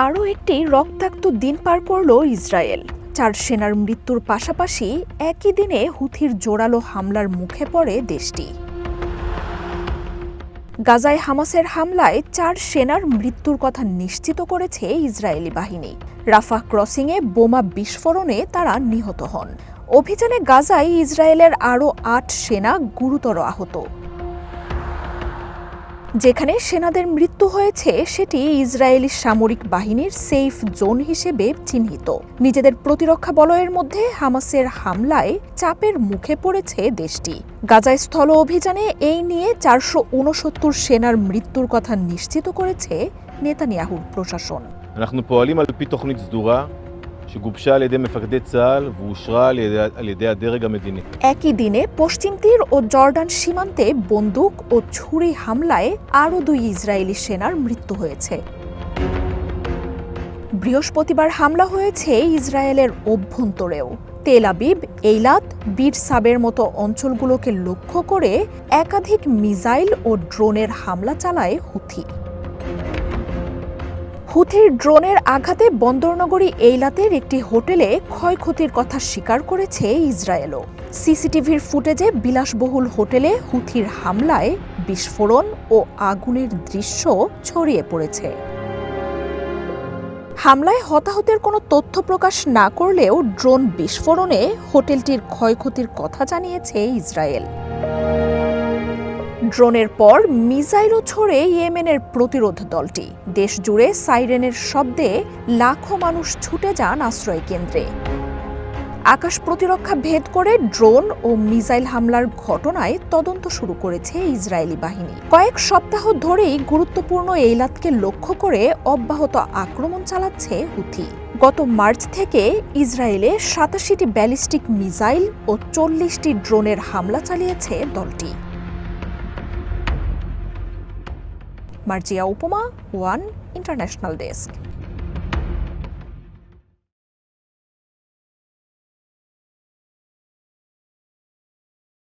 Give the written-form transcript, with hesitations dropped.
আরও একটি রক্তাক্ত দিন পার করল ইসরায়েল। 4 সেনার মৃত্যুর পাশাপাশি একই দিনে হুথির জোরালো হামলার মুখে পড়ে দেশটি। গাজায় হামাসের হামলায় 4 সেনার মৃত্যুর কথা নিশ্চিত করেছে ইসরায়েলি বাহিনী। রাফাহ ক্রসিংয়ে বোমা বিস্ফোরণে তারা নিহত হন। অভিযানে গাজায় ইসরায়েলের আরও 8 সেনা গুরুতর আহত। যেখানে সেনাদের মৃত্যু হয়েছে সেটি ইসরায়েলি সামরিক বাহিনীর সেফ জোন হিসেবে চিহ্নিত। নিজেদের প্রতিরক্ষা বলয়ের মধ্যে হামাসের হামলায় চাপের মুখে পড়েছে দেশটি। গাজায় স্থল অভিযানে এই নিয়ে 469 সেনার মৃত্যুর কথা নিশ্চিত করেছে নেতানিয়াহুর প্রশাসন। אנחנו פועלים על פי תוכנית סדורה שגובשה על ידי מפקדי צה"ל ואושרה על ידי הדרג המדיני. একই দিনে পশ্চিম তীর ও জর্ডান সীমান্তে বন্দুক ও ছুরি হামলায় আরও 2 ইসরায়েলি সেনার মৃত্যু হয়েছে। বৃহস্পতিবার হামলা হয়েছে ইসরায়েলের অভ্যন্তরেও। তেল আবিব, এইলাত, বীর সাবের মতো অঞ্চলগুলোকে লক্ষ্য করে একাধিক মিসাইল ও ড্রোনের হামলা চালায় হুথির ড্রোনের আঘাতে বন্দরনগরী এইলাতের একটি হোটেলে ক্ষয়ক্ষতির কথা স্বীকার করেছে ইসরায়েলও। সিসিটিভির ফুটেজে বিলাসবহুল হোটেলে হুথির হামলায় বিস্ফোরণ ও আগুনের দৃশ্য ছড়িয়ে পড়েছে। হামলায় হতাহতের কোনো তথ্য প্রকাশ না করলেও ড্রোন বিস্ফোরণে হোটেলটির ক্ষয়ক্ষতির কথা জানিয়েছে ইসরায়েল। ড্রোনের পর মিসাইলও ছোড়ে ইয়েমেনের প্রতিরোধ দলটি। দেশ জুড়ে সাইরেনের শব্দে লাখো মানুষ ছুটে যান আশ্রয় কেন্দ্রে। আকাশ প্রতিরক্ষা ভেদ করে ড্রোন ও মিসাইল হামলার ঘটনায় তদন্ত শুরু করেছে ইসরায়েলি বাহিনী। কয়েক সপ্তাহ ধরেই গুরুত্বপূর্ণ এইলাতকে লক্ষ্য করে অব্যাহত আক্রমণ চালাচ্ছে হুথি। গত মার্চ থেকে ইসরায়েলে 87টি ব্যালিস্টিক মিসাইল ও 40টি ড্রোনের হামলা চালিয়েছে দলটি। মার্জিয়া উপমা, ওয়ান ইন্টারন্যাশনাল ডেস্ক।